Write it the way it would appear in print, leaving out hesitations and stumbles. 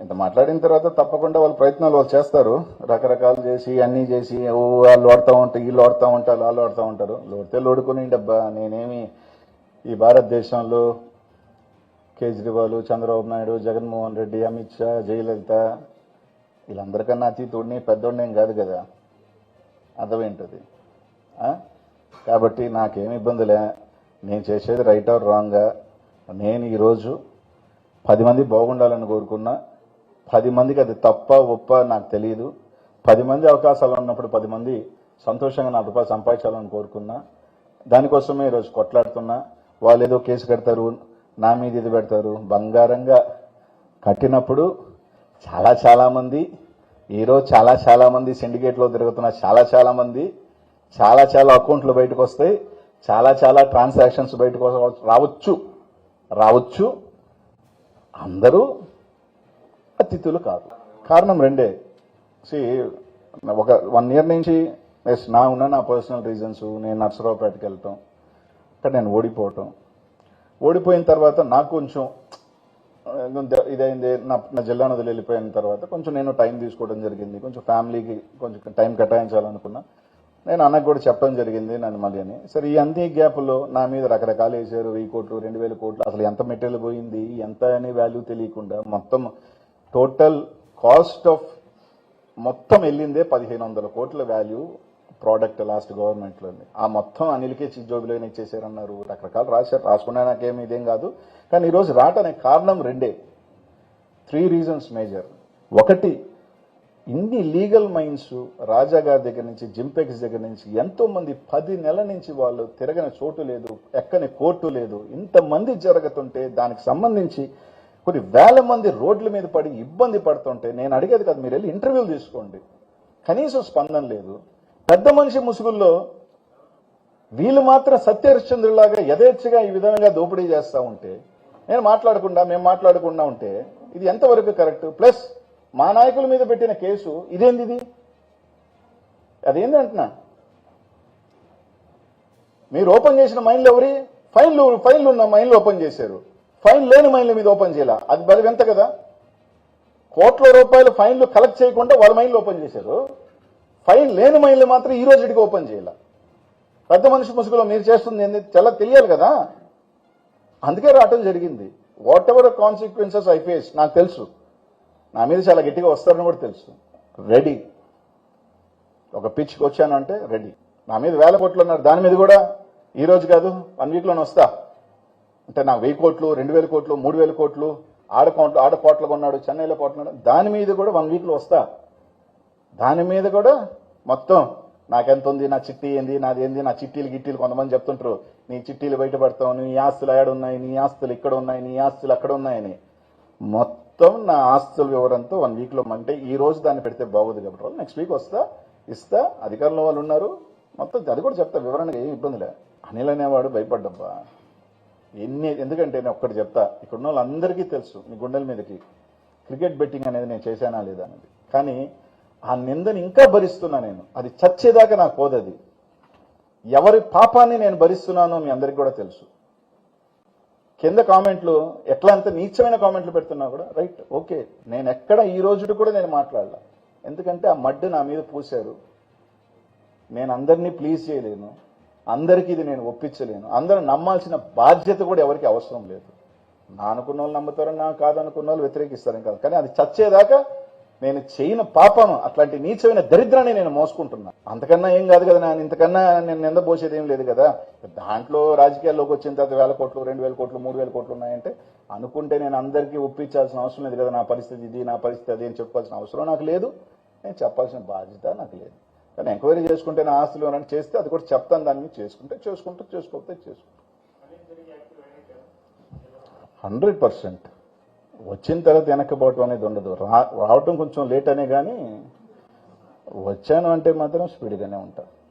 ఇంత మాట్లాడిన తర్వాత తప్పకుండా వాళ్ళ ప్రయత్నాలు వాళ్ళు చేస్తారు, రకరకాలు చేసి అన్నీ చేసి వాళ్ళు ఆడుతూ ఉంటారు, వీళ్ళు ఆడుతూ ఉంటారు, వాళ్ళు ఆడుతూ ఉంటారు. లోడితే లోడుకుని డబ్బా. నేనేమి ఈ భారతదేశంలో కేజ్రీవాల్, చంద్రబాబు నాయుడు, జగన్మోహన్ రెడ్డి, అమిత్ షా, జయలలిత వీళ్ళందరికన్నా అతీతుడిని పెద్దోడినేం కాదు కదా. అర్థమేంటది? కాబట్టి నాకేమి ఇబ్బందిలే. నేను చేసేది రైట్ ఆర్ రాంగా. నేను ఈరోజు 10 మంది బాగుండాలని కోరుకున్నా. 10 మందికి అది తప్ప ఒప్ప నాకు తెలియదు. 10 మంది అవకాశాలు ఉన్నప్పుడు 10 మంది సంతోషంగా 4 రూపాయలు సంపాదించాలని కోరుకున్నా. దానికోసమే ఈరోజు కొట్లాడుతున్నా. వాళ్ళు ఏదో కేసు కడతారు, నా మీద ఇది పెడతారు. బంగారంగా కట్టినప్పుడు చాలా మంది, ఈరోజు చాలా మంది సిండికేట్లో తిరుగుతున్న చాలా మంది, చాలా అకౌంట్లు బయటకు వస్తాయి, చాలా ట్రాన్సాక్షన్స్ బయటకు రావచ్చు. అందరూ అతిథులు కాదు. కారణం రెండే. ఒక 1 year నుంచి నా పర్సనల్ రీజన్స్, నేను నర్సరావుపేటకి వెళ్తాం, ఇక్కడ నేను ఓడిపోయిన తర్వాత నాకు కొంచెం ఇదైంది. నా జిల్లా నదులు వెళ్ళిపోయిన తర్వాత కొంచెం నేను టైం తీసుకోవడం జరిగింది. కొంచెం ఫ్యామిలీకి కొంచెం టైం కేటాయించాలనుకున్నా. నేను అన్నకు కూడా చెప్పడం జరిగింది నన్ను మళ్ళీ అని. సరే, ఈ అన్ని గ్యాప్లో నా మీద రకరకాలు వేసారు. 1000 కోట్లు, 2000 కోట్లు, అసలు ఎంత మెటీరియల్ పోయింది, ఎంత అనే వాల్యూ తెలియకుండా మొత్తం టోటల్ కాస్ట్ ఆఫ్ మొత్తం వెళ్ళిందే 1500 కోట్ల వాల్యూ ప్రోడక్ట్ లాస్ట్ గవర్నమెంట్లో. ఆ మొత్తం అనిల్కే చిజోబిలోనే ఇచ్చేసారన్నారు. రకరకాలు రాసుకున్నా, నాకేమి ఇదేం కాదు. కానీ ఈరోజు రావటానికి కారణం రెండే. 3 reasons మేజర్. ఒకటి, ఇన్ని లీగల్ మైన్స్ రాజా గారి దగ్గర నుంచి, జింపెక్స్ దగ్గర నుంచి ఎంతో మంది 10 నెలల నుంచి వాళ్ళు తిరగని చోటు లేదు, ఎక్కని కోర్టు లేదు. ఇంతమంది జరుగుతుంటే దానికి సంబంధించి కొన్ని వేల మంది రోడ్ల మీద పడి ఇబ్బంది పడుతుంటే నేను అడిగేది కాదు, మీరు వెళ్ళి ఇంటర్వ్యూలు తీసుకోండి, కనీసం స్పందన లేదు. పెద్ద మనిషి ముసుగుల్లో వీళ్ళు మాత్రం సత్యహరిశ్చంద్రులాగా యథేచ్ఛగా ఈ విధంగా దోపిడీ చేస్తూ ఉంటే, మేము మాట్లాడకుండా ఉంటే ఇది ఎంతవరకు కరెక్ట్? ప్లస్ మా నాయకుల మీద పెట్టిన కేసు ఇదేంది? అదేంది అంటున్నా. మీరు ఓపెన్ చేసిన మైన్లు ఎవరి? ఫైన్లు ఉన్న మైన్లు ఓపెన్ చేశారు, ఫైన్ లేని మైన్ల మీద ఓపెన్ చేయాల. అది బలిగంత కదా. కోట్ల రూపాయలు ఫైన్లు కలెక్ట్ చేయకుండా వాళ్ళ మైన్లు ఓపెన్ చేశారు, ఫైన్ లేని మైన్లు మాత్రం ఈ రోజుకి ఓపెన్ చేయాల. పెద్ద మనిషి ముసుగులో మీరు చేస్తుంది ఏంది చాలా తెలియాలి కదా. అందుకే రావటం జరిగింది. What ever consequences I face నాకు తెలుసు. నా మీద చాలా గట్టిగా వస్తారని కూడా తెలుసు. రెడీ. ఒక పిచ్కి వచ్చాను అంటే రెడీ. నా మీద 1000 కోట్లు ఉన్నారు, దాని మీద కూడా ఈ రోజు కాదు 1 weekలోనే వస్తా. అంటే నాకు 1000 కోట్లు, 2000 కోట్లు, 3000 కోట్లు ఆడ కోట్లు కొన్నాడు, చెన్నైలో కోట్లు, దాని మీద కూడా 1 weekలో వస్తా. దాని మీద కూడా మొత్తం నాకెంత ఉంది, నా చిట్టి ఏంది, నాది ఏంది, నా చిట్టీలు కొంతమంది చెప్తుంటారు, నీ చిట్టీలు బయటపడతావు, నీ ఆస్తులు ఏడున్నాయి, నీ ఆస్తులు ఇక్కడ ఉన్నాయి, నీ ఆస్తులు అక్కడ ఉన్నాయని. మొత్తం నా ఆస్తుల వివరంతో 1 weekలో, అంటే ఈ రోజు దాన్ని పెడితే బాగోదు కాబట్టి నెక్స్ట్ వీక్ ఇస్తా. అధికారంలో వాళ్ళు ఉన్నారు, మొత్తం అది కూడా చెప్తా వివరణగా, ఏం ఇబ్బందిలే. అనిల్ అనేవాడు భయపడ్డబ్బా ఎందుకంటే నేను ఒక్కటి చెప్తా, ఇక్కడున్న వాళ్ళందరికీ తెలుసు, మీ గుండెల మీదకి క్రికెట్ బెట్టింగ్ అనేది నేను చేశానా లేదా అనేది. కానీ ఆ నిందని ఇంకా భరిస్తున్నా నేను. అది చచ్చేదాకా నాకు పోదది. ఎవరి పాపాన్ని నేను భరిస్తున్నానో మీ అందరికి కూడా తెలుసు. కింద కామెంట్లు ఎట్లా అంత నీచమైన కామెంట్లు పెడుతున్నా కూడా రైట్, ఓకే. నేను ఎక్కడ ఈ రోజు కూడా నేను మాట్లాడలా. ఎందుకంటే ఆ మడ్డు నా మీద పూశారు. నేను అందరినీ ప్లీజ్ చేయలేను, అందరికీ ఇది నేను ఒప్పించలేను. అందరూ నమ్మాల్సిన బాధ్యత కూడా ఎవరికి అవసరం లేదు. నా అనుకున్న వాళ్ళు నమ్ముతారని, నా కాదనుకున్న వాళ్ళు వ్యతిరేకిస్తారని కాదు. కానీ అది చచ్చేదాకా నేను చేయని పాపం, అట్లాంటి నీచమైన దరిద్రాన్ని నేను మోసుకుంటున్నా. అంతకన్నా ఏం కాదు కదా. ఇంతకన్నా నేను నిందపోసేది ఏం లేదు కదా. దాంట్లో రాజకీయాల్లోకి వచ్చిన తర్వాత 1000 కోట్లు, 2000 కోట్లు, 3000 కోట్లు ఉన్నాయంటే అనుకుంటే నేను అందరికీ ఒప్పించాల్సిన అవసరం లేదు కదా. నా పరిస్థితి ఇది, నా పరిస్థితి అది అని చెప్పాల్సిన అవసరం నాకు లేదు, నేను చెప్పాల్సిన బాధ్యత నాకు లేదు. కానీ ఎంక్వైరీ చేసుకుంటే నా ఆస్తులు అని చేస్తే అది కూడా చెప్తాను. దాన్ని చేసుకోకపోతే చేసుకో. 100% వచ్చిన తర్వాత వెనక్కిపోవటం అనేది ఉండదు. రావటం కొంచెం లేట్ అనే కానీ వచ్చాను అంటే మాత్రం స్పీడ్గానే ఉంటా.